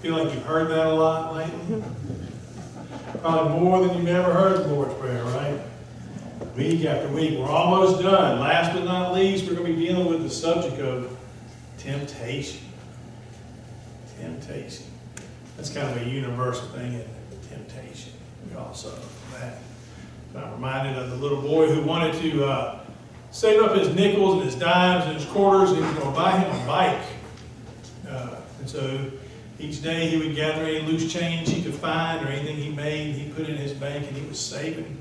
Feel like you've heard that a lot lately? Probably more than you've ever heard the Lord's Prayer, right? Week after week. We're almost done. Last but not least, we're going to be dealing with the subject of temptation. Temptation. That's kind of a universal thing, isn't it? Temptation. We all suffer from that. I'm reminded of the little boy who wanted to save up his nickels and his dimes and his quarters, and he was going to buy him a bike. And so each day he would gather any loose change he could find or anything he made, he put in his bank, and he was saving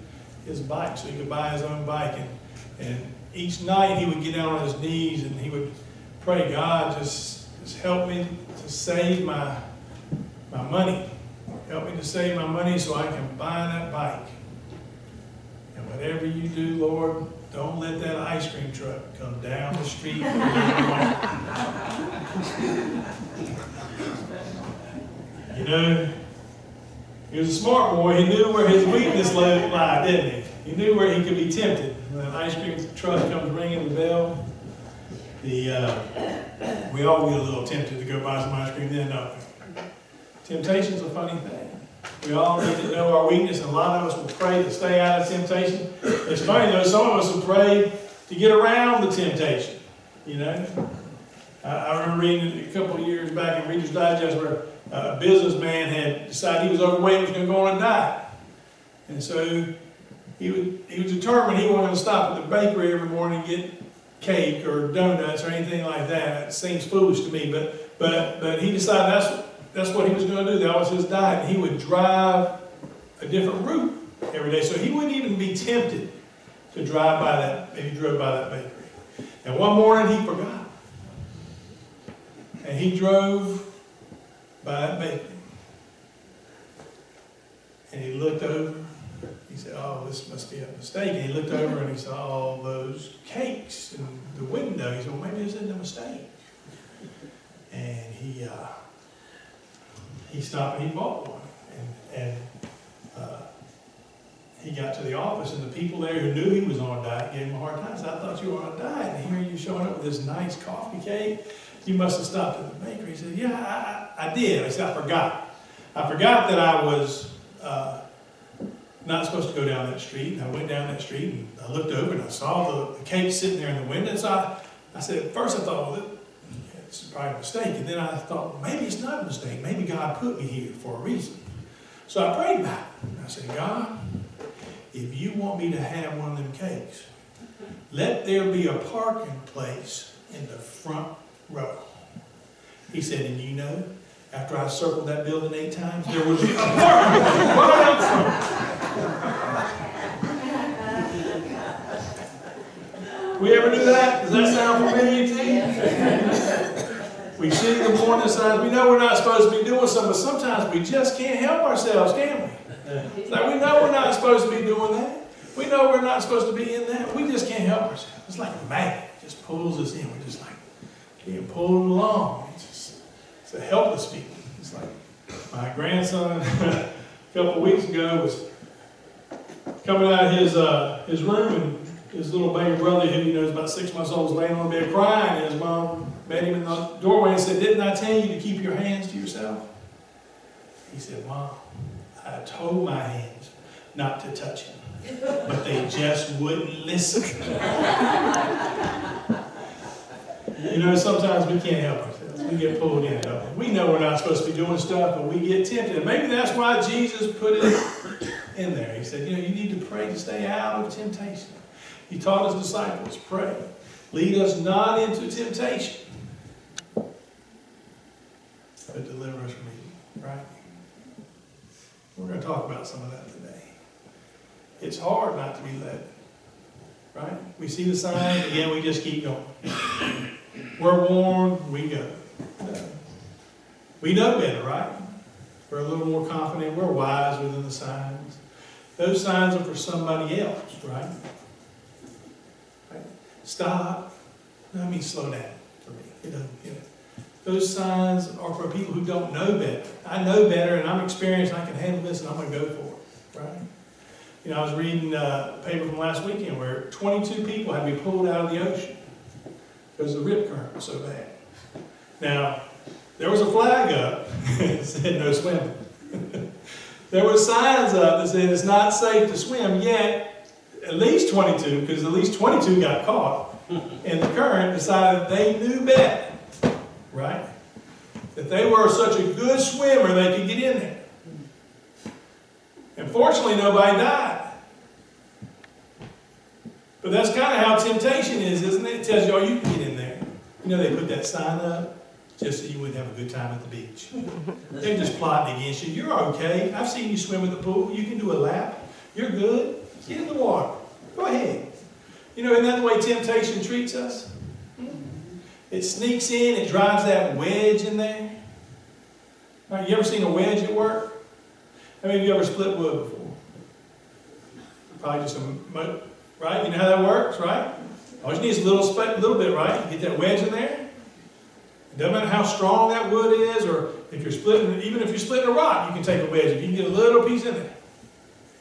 his bike so he could buy his own bike. And each night he would get down on his knees and he would pray, God, just help me to save my money. Help me to save my money so I can buy that bike. And whatever you do, Lord, don't let that ice cream truck come down the street. You know, he was a smart boy. He knew where his weakness lied, didn't he? He knew where he could be tempted. When that ice cream truck comes ringing the bell, we all get a little tempted to go buy some ice cream then, don't we? Temptation's a funny thing. We all need to know our weakness, and a lot of us will pray to stay out of temptation. It's funny though, some of us will pray to get around the temptation. You know? I remember reading a couple of years back in Reader's Digest where a businessman had decided he was overweight and was going to go on a diet. And so he was determined he wasn't going to stop at the bakery every morning and get cake or donuts or anything like that. It seems foolish to me, but he decided that's what he was going to do. That was his diet. He would drive a different route every day, so he wouldn't even be tempted to drive by that, if he drove by that bakery. And one morning he forgot. And he drove by that bakery. And he looked over. He said, oh, this must be a mistake. And he looked over and he saw all those cakes in the window. He said, well, maybe this isn't a mistake. And he stopped and he bought one. And he got to the office, and the people there who knew he was on a diet gave him a hard time. Said, I thought you were on a diet, and here you're showing up with this nice coffee cake. You must have stopped at the bakery. He said, yeah, I did. I said, I forgot. I forgot that I was not supposed to go down that street. And I went down that street, and I looked over, and I saw the cake sitting there in the window. So I said, at first I thought, well, it's probably a mistake. And then I thought, maybe it's not a mistake. Maybe God put me here for a reason. So I prayed about it. I said, God, if you want me to have one of them cakes, let there be a parking place in the front row. He said, and you know, after I circled that building 8 times, there was a parking place right up front. We ever do that? Does that sound familiar to you? We see the warning signs. We know we're not supposed to be doing something, but sometimes we just can't help ourselves, can we? It's like we know we're not supposed to be doing that. We know we're not supposed to be in that. We just can't help ourselves. It's like a magnet. It just pulls us in. We're just like being pulled along. It's a helpless feeling. It's like my grandson a couple of weeks ago was coming out of his room, and his little baby brother, who is about 6 months old, was laying on the bed crying, and his mom met him in the doorway and said, didn't I tell you to keep your hands to yourself? He said, Mom, I told my hands not to touch him, but they just wouldn't listen. You know, sometimes we can't help ourselves. We get pulled in. We know we're not supposed to be doing stuff, but we get tempted. And maybe that's why Jesus put it in there. He said, you need to pray to stay out of temptation. He taught his disciples, pray. Lead us not into temptation, but deliver us from evil. Right? We're going to talk about some of that today. It's hard not to be led. Right? We see the signs, again, we just keep going. We're warned, we go. We know better, right? We're a little more confident. We're wiser than the signs. Those signs are for somebody else, right? Stop. I mean, slow down for me. Those signs are for people who don't know better. I know better, and I'm experienced, and I can handle this, and I'm going to go for it, right? I was reading a paper from last weekend where 22 people had to be pulled out of the ocean because the rip current was so bad. Now, there was a flag up It said no swimming. There were signs up that said it's not safe to swim, yet at least 22, because at least 22 got caught, and the current decided they knew better, right? That they were such a good swimmer they could get in there. And fortunately, nobody died. But that's kind of how temptation is, isn't it? It tells you, oh, you can get in there. You know, they put that sign up just so you wouldn't have a good time at the beach. They're just plotting against you. You're okay. I've seen you swim at the pool. You can do a lap. You're good. Get in the water. Go ahead. You know, isn't that the way temptation treats us? It sneaks in. It drives that wedge in there. Right, you ever seen a wedge at work? How many of you ever split wood before? Probably just right? You know how that works, right? All you need is a little bit, right? You get that wedge in there. It doesn't matter how strong that wood is, or if you're splitting, even if you're splitting a rock, you can take a wedge. If you can get a little piece in there,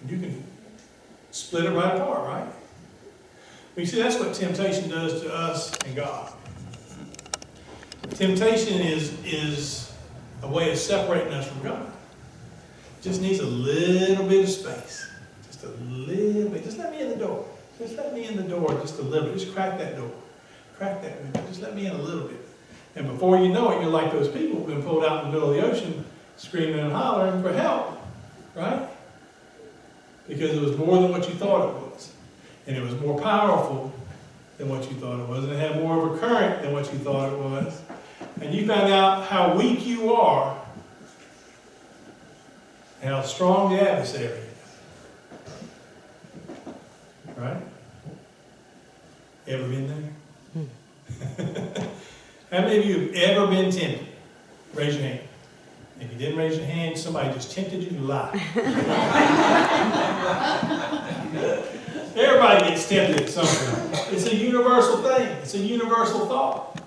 you can split it right apart, right? But you see, that's what temptation does to us and God. Temptation is a way of separating us from God. It just needs a little bit of space. Just a little bit. Just let me in the door. Just let me in the door just a little bit. Just crack that door. Crack that window. Just let me in a little bit. And before you know it, you're like those people who've been pulled out in the middle of the ocean screaming and hollering for help. Right? Because it was more than what you thought it was. And it was more powerful than what you thought it was. And it had more of a current than what you thought it was. And you found out how weak you are and how strong the adversary is. Right? Ever been there? How many of you have ever been tempted? Raise your hand. If you didn't raise your hand, somebody just tempted you to lie. Everybody gets tempted at some point. It's a universal thing. It's a universal thought.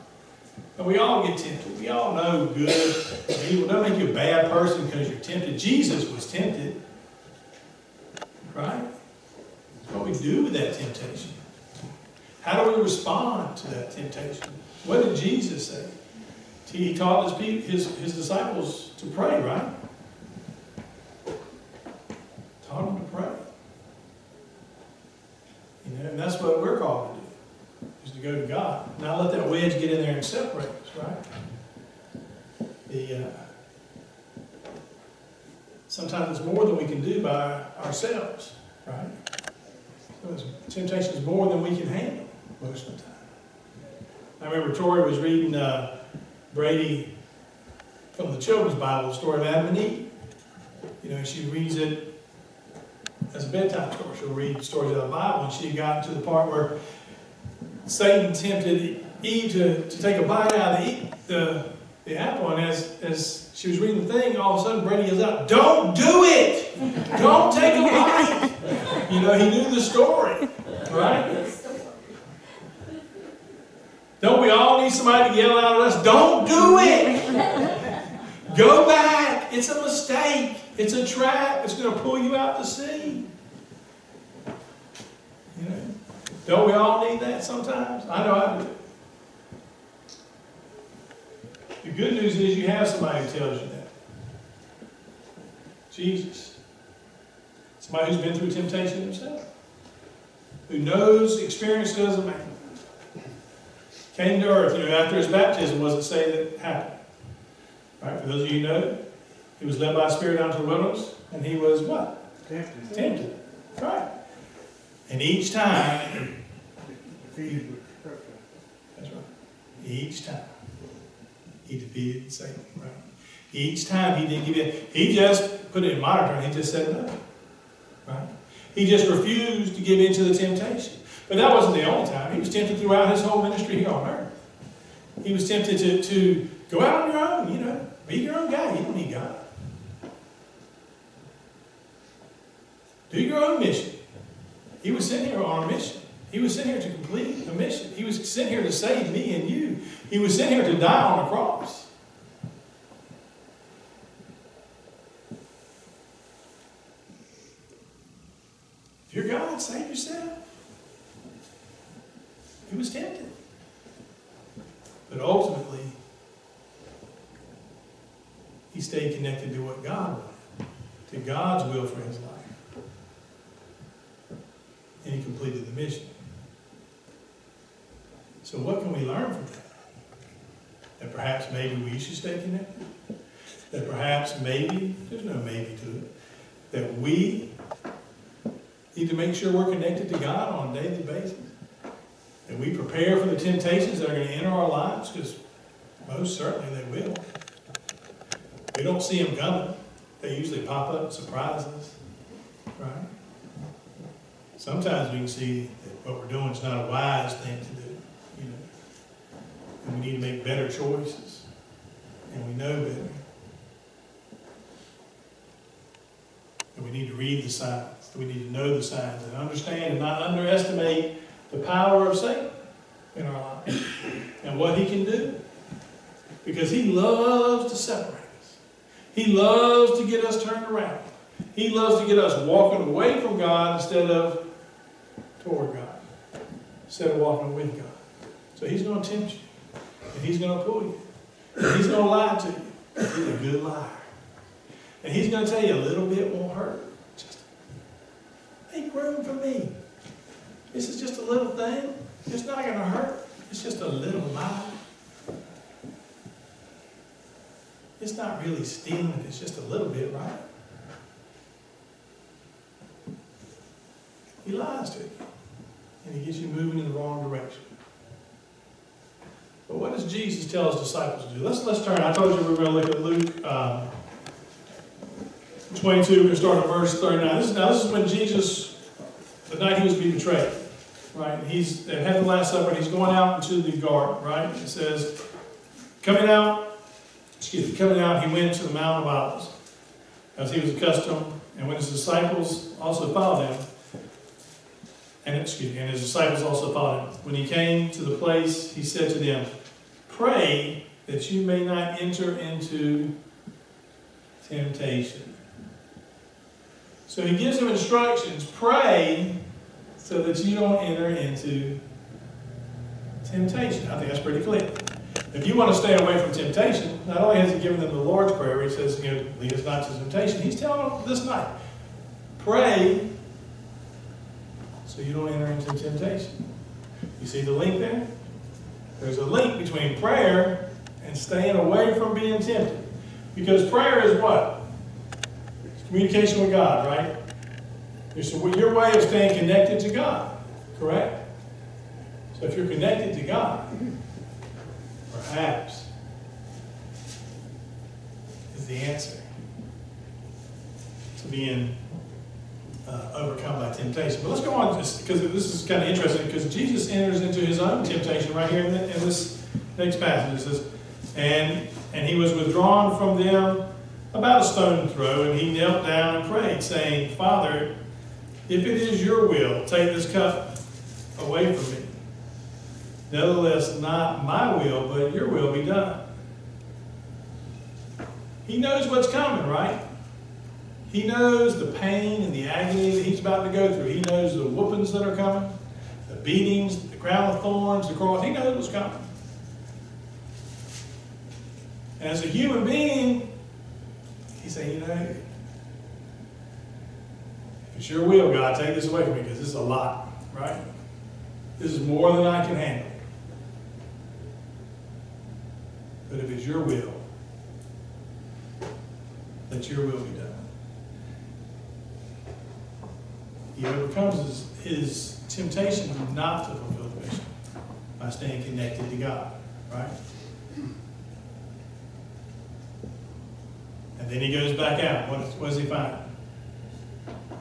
And we all get tempted. We all know good and evil. Don't make you a bad person because you're tempted. Jesus was tempted. Right? That's what we do with that temptation. How do we respond to that temptation? What did Jesus say? He taught his disciples to pray, right? Taught them to pray. You know, and that's what we're called to do, is to go to God. Not let that wedge get in there and separate us, right? Sometimes it's more than we can do by ourselves, right? So temptation is more than we can handle most of the time. I remember Tori was reading Brady from the Children's Bible, the story of Adam and Eve. You know, she reads it as a bedtime story. She'll read stories out of the Bible, and she had gotten to the part where Satan tempted Eve to take a bite out of the apple, and as she was reading the thing, all of a sudden Brady yells out, "Don't do it! Don't take a bite!" You know, he knew the story, right? Don't we all need somebody to yell out at us, "Don't do it! Go back! It's a mistake! It's a trap! It's going to pull you out to sea!" You know? Don't we all need that sometimes? I know I do. The good news is you have somebody who tells you that. Jesus. Somebody who's been through temptation himself. Who knows, experienced it as a man. Came to earth, you know, after his baptism, was it say that happened? Right, for those of you who know, he was led by the Spirit down to the wilderness, and he was what? Tempted. Right. And each time, that's right. Each time, he defeated Satan. Right. Each time he didn't give in. He just put it in modern terms. He just said no. Right. He just refused to give in to the temptation. But that wasn't the only time. He was tempted throughout his whole ministry here on earth. He was tempted to go out on your own, you know, be your own guy. You don't need God. Do your own mission. He was sent here on a mission. He was sent here to complete a mission. He was sent here to save me and you. He was sent here to die on a cross. If you're God, save yourself. He was tempted. But ultimately, he stayed connected to what God wanted, to God's will for his life. And he completed the mission. So what can we learn from that? That perhaps maybe we should stay connected? That perhaps maybe, there's no maybe to it, that we need to make sure we're connected to God on a daily basis? That we prepare for the temptations that are going to enter our lives? Because most certainly they will. We don't see them coming. They usually pop up and surprise us, right? Sometimes we can see that what we're doing is not a wise thing to do, you know. And we need to make better choices. And we know better. And we need to read the signs. We need to know the signs and understand and not underestimate the power of Satan in our lives and what he can do. Because he loves to separate us. He loves to get us turned around. He loves to get us walking away from God instead of toward God. Instead of walking with God. So he's going to tempt you. And he's going to pull you. And he's going to lie to you. He's a good liar. And he's going to tell you a little bit won't hurt. Just make room for me. This is just a little thing. It's not going to hurt. It's just a little lie. It's not really stealing. It's just a little bit, right? He lies to you. And he gets you moving in the wrong direction. But what does Jesus tell his disciples to do? Let's turn. I told you we were going to look at Luke 22. We're going to start at verse 39. This is when Jesus, the night he was being betrayed, right? He's had the Last Supper, and he's going out into the garden, right? It says, coming out, he went to the Mount of Olives, as he was accustomed, and when his disciples also followed him, and his disciples also followed him. When he came to the place, he said to them, pray that you may not enter into temptation. So he gives them instructions. Pray so that you don't enter into temptation. I think that's pretty clear. If you want to stay away from temptation, not only has he given them the Lord's Prayer, he says, lead us not to temptation, he's telling them this night, pray so you don't enter into temptation. You see the link there? There's a link between prayer and staying away from being tempted. Because prayer is what? It's communication with God, right? It's your way of staying connected to God, correct? So if you're connected to God, perhaps is the answer to being overcome by temptation. But let's go on, just because this is kind of interesting, because Jesus enters into his own temptation right here in this next passage. It says, and he was withdrawn from them about a stone's throw, and he knelt down and prayed, saying, Father, if it is your will, take this cup away from me. Nevertheless, not my will, but your will be done. He knows what's coming, right? He knows the pain and the agony that he's about to go through. He knows the whoopings that are coming, the beatings, the crown of thorns, the cross. He knows what's coming. And as a human being, he's saying, if it's your will, God, take this away from me, because this is a lot, right? This is more than I can handle. But if it's your will, let your will be done. He overcomes his temptation not to fulfill the mission by staying connected to God, right? And then he goes back out. What does he find?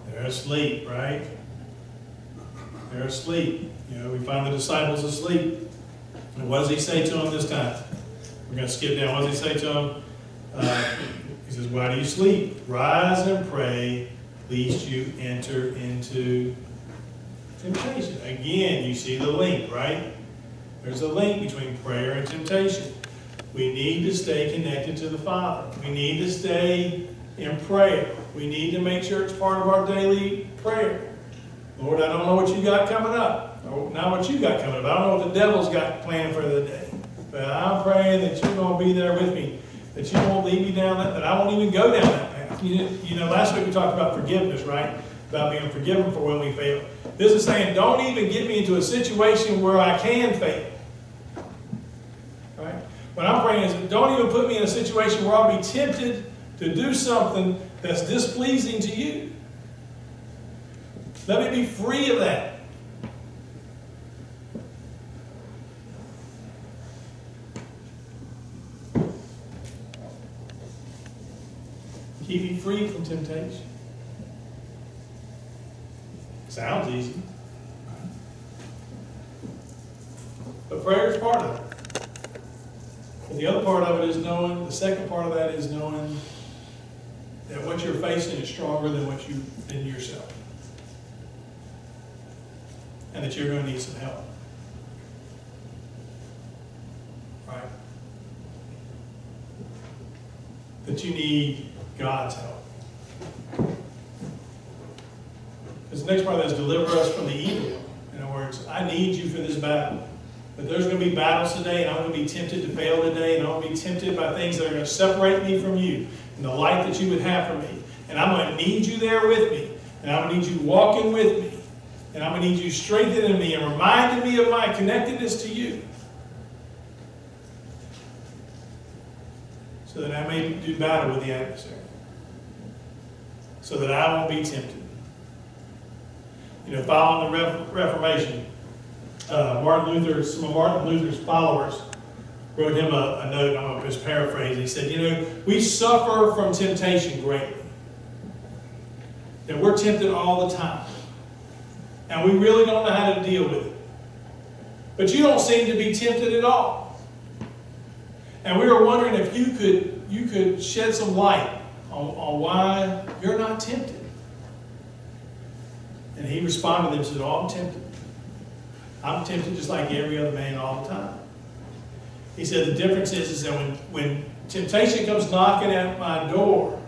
They're asleep, right? They're asleep. We find the disciples asleep. And what does he say to them this time? We're going to skip down. What does he say to them? He says, why do you sleep? Rise and pray, lest you enter into temptation. Again, you see the link, right? There's a link between prayer and temptation. We need to stay connected to the Father. We need to stay in prayer. We need to make sure it's part of our daily prayer. Lord, I don't know what you got coming up. Not what you got coming up. I don't know what the devil's got planned for the day. But I'm praying that you're going to be there with me. That you won't lead me down that I won't even go down that path. You know, last week we talked about forgiveness, right? About being forgiven for when we fail. This is saying, don't even get me into a situation where I can fail. Right? What I'm praying is, don't even put me in a situation where I'll be tempted to do something that's displeasing to you. Let me be free of that. Keep me free from temptation. Sounds easy. But prayer is part of it. And the other part of it is knowing, the second part of that is knowing that what you're facing is stronger than yourself. And that you're going to need some help. Right? That you need God's help. Because the next part of that is deliver us from the evil. In other words, I need you for this battle. But there's going to be battles today, and I'm going to be tempted to fail today, and I'm going to be tempted by things that are going to separate me from you and the light that you would have for me. And I'm going to need you there with me. And I'm going to need you walking with me. And I'm going to need you strengthening me and reminding me of my connectedness to you. So that I may do battle with the adversary. So that I won't be tempted. You know, following the Reformation, Martin Luther, some of Martin Luther's followers wrote him a note. I'm going to just paraphrase. He said, you know, we suffer from temptation greatly. That we're tempted all the time. And we really don't know how to deal with it. But you don't seem to be tempted at all. And we were wondering if you could shed some light on why you're not tempted. And he responded and said, oh, I'm tempted. I'm tempted just like every other man all the time. He said the difference is that when temptation comes knocking at my door,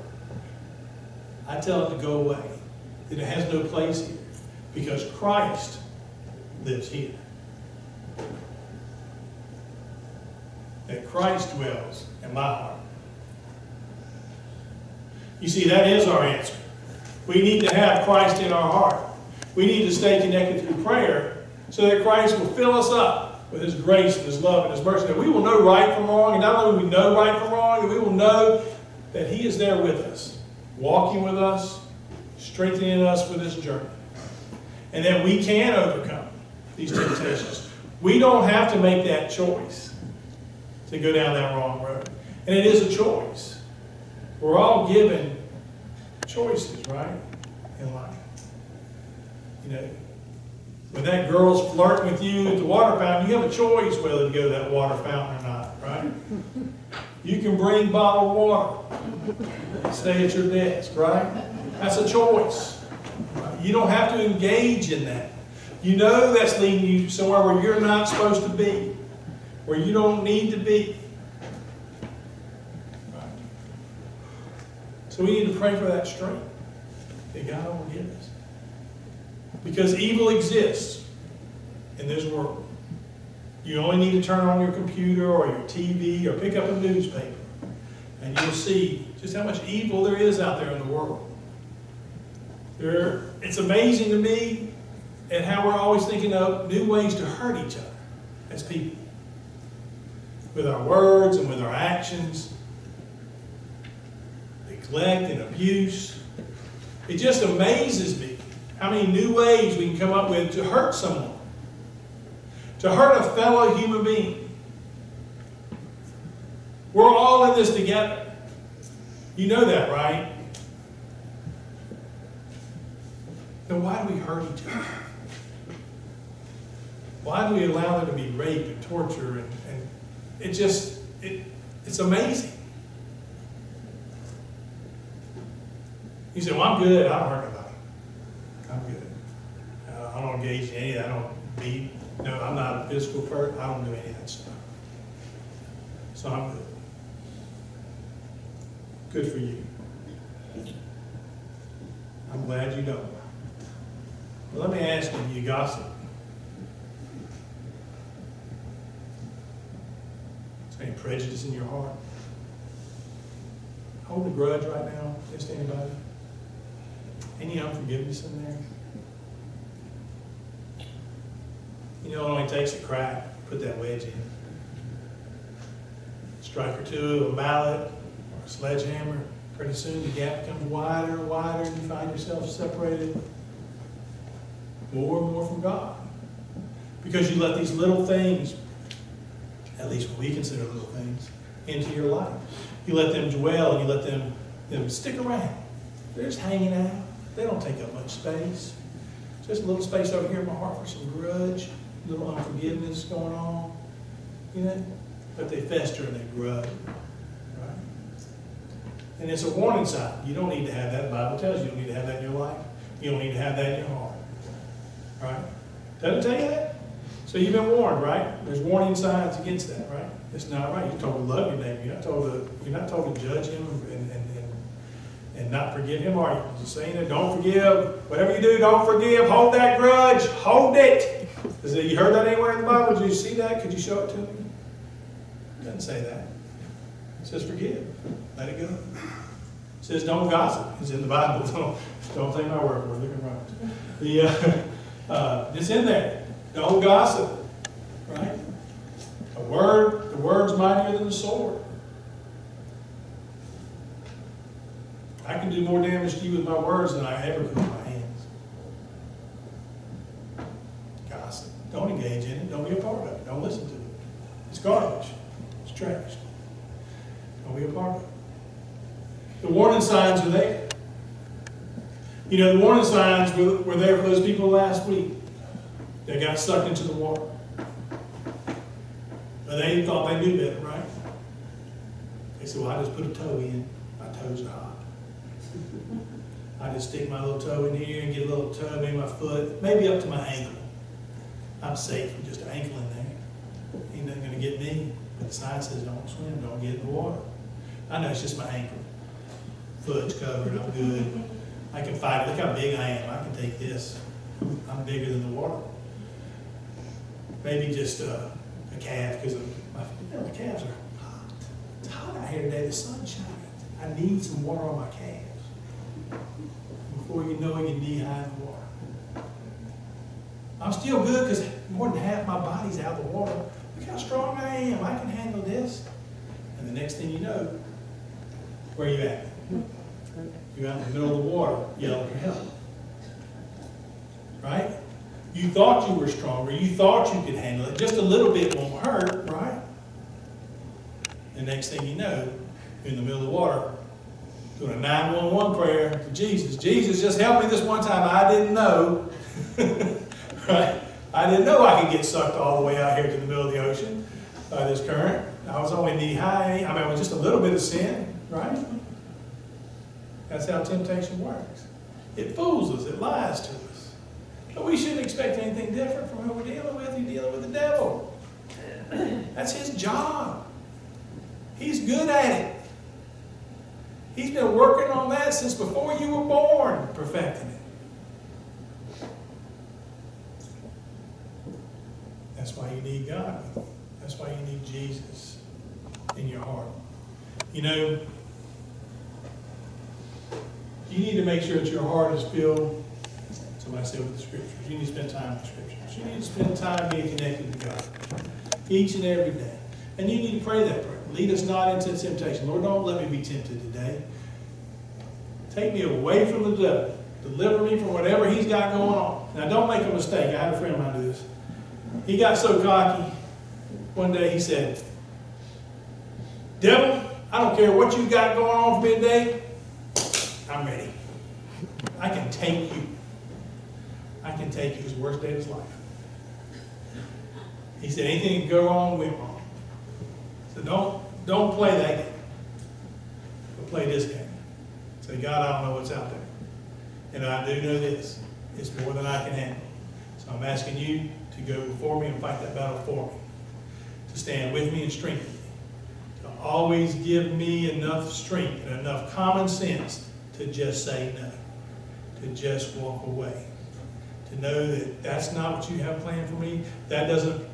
I tell it to go away. That it has no place here. Because Christ lives here. That Christ dwells in my heart. You see, that is our answer. We need to have Christ in our heart. We need to stay connected through prayer so that Christ will fill us up with His grace and His love and His mercy. That we will know right from wrong. And not only will we know right from wrong, that we will know that He is there with us, walking with us, strengthening us with this journey. And that we can overcome these temptations. We don't have to make that choice to go down that wrong road. And it is a choice. We're all given choices, right, in life. You know, when that girl's flirting with you at the water fountain, you have a choice whether to go to that water fountain or not, right? You can bring bottled water, stay at your desk, right? That's a choice. You don't have to engage in that. You know that's leading you somewhere where you're not supposed to be, where you don't need to be. Right. So we need to pray for that strength that God will give us. Because evil exists in this world. You only need to turn on your computer or your TV or pick up a newspaper, and you'll see just how much evil there is out there in the world. It's amazing to me at how we're always thinking of new ways to hurt each other as people. With our words and with our actions. Neglect and abuse. It just amazes me how many new ways we can come up with to hurt someone. To hurt a fellow human being. We're all in this together. You know that, right? Then why do we hurt each other? Why do we allow there to be rape and torture? And it's amazing. You say, well, I'm good. I don't hurt nobody. I'm good. I don't engage in any of that. I don't beat. No, I'm not a physical person. I don't do any of that stuff. So I'm good. Good for you. I'm glad you don't. Well, let me ask you, do you gossip? Is there any prejudice in your heart? hold a grudge right now against anybody? Any unforgiveness in there? You know, it only takes a crack to put that wedge in. Strike or two of a mallet or a sledgehammer. Pretty soon the gap becomes wider and wider, and you find yourself separated more and more from God. Because you let these little things, at least what we consider little things, into your life. You let them dwell, and you let them stick around. They're just hanging out. They don't take up much space. Just a little space over here in my heart for some grudge, a little unforgiveness going on. You know? But they fester and they grow. Right? And it's a warning sign. You don't need to have that. The Bible tells you you don't need to have that in your life. You don't need to have that in your heart. Right? Doesn't it tell you that? So you've been warned, right? There's warning signs against that, right? It's not right. You're told to love your neighbor. You're not told to judge him and not forgive him, are you? Just saying that, don't forgive. Whatever you do, don't forgive. Hold that grudge. Hold it. You heard that anywhere in the Bible? Did you see that? Could you show it to me? It doesn't say that. It says forgive. Let it go. It says don't gossip. It's in the Bible. Don't take my word for it. Look at right. It's in there. Don't gossip. Right? The word's mightier than the sword. I can do more damage to you with my words than I ever could with my hands. Gossip. Don't engage in it. Don't be a part of it. Don't listen to it. It's garbage. It's trash. Don't be a part of it. The warning signs are there. You know, the warning signs were there for those people last week that got sucked into the water. But they thought they knew better, right? They said, well, I just put a toe in. My toes are hot. I just stick my little toe in here and get a little toe, maybe my foot, maybe up to my ankle. I'm safe with just an ankle in there. Ain't nothing going to get me. But the sign says don't swim, don't get in the water. I know it's just my ankle. Foot's covered, I'm good. I can fight it. Look how big I am. I can take this. I'm bigger than the water. Maybe just a calf, because the calves are hot. It's hot out here today, the sun's shining. I need some water on my calves. Before you know it, you're knee-high in the water. I'm still good because more than half my body's out of the water. Look how strong I am. I can handle this. And the next thing you know, where are you at? You're out in the middle of the water yelling for help. Right? You thought you were stronger. You thought you could handle it. Just a little bit won't hurt, right? The next thing you know, you're in the middle of the water doing a 911 prayer to Jesus. Jesus, just help me this one time. I didn't know. Right? I didn't know I could get sucked all the way out here to the middle of the ocean by this current. I was only knee-high. I mean, it was just a little bit of sin, right? That's how temptation works. It fools us. It lies to us. But we shouldn't expect anything different from who we're dealing with. You're dealing with the devil. That's his job. He's good at it. He's been working on that since before you were born, perfecting it. That's why you need God. That's why you need Jesus in your heart. You know, you need to make sure that your heart is filled, somebody said, with the Scriptures. You need to spend time with the Scriptures. You need to spend time being connected to God each and every day. And you need to pray that prayer. Lead us not into temptation. Lord, don't let me be tempted today. Take me away from the devil. Deliver me from whatever he's got going on. Now, don't make a mistake. I had a friend of mine do this. He got so cocky. One day he said, devil, I don't care what you got going on for me today. I'm ready. I can take you. I can take you. His worst day of his life. He said, anything can go wrong, went wrong. So don't play that game. But play this game. Say, God, I don't know what's out there. And I do know this. It's more than I can handle. So I'm asking you to go before me and fight that battle for me. To stand with me and strengthen me. To always give me enough strength and enough common sense to just say no. To just walk away. To know that that's not what you have planned for me. That doesn't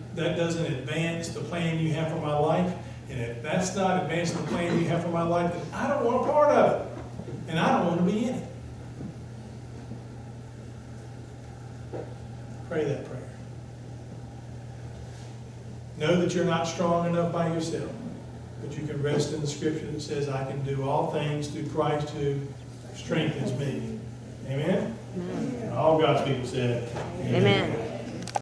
advance the plan you have for my life. And if that's not advancing the plan you have for my life, then I don't want a part of Pray that prayer. Know that you're not strong enough by yourself, but you can rest in the scripture that says, I can do all things through Christ who strengthens me. Amen? Amen. All God's people said, Amen.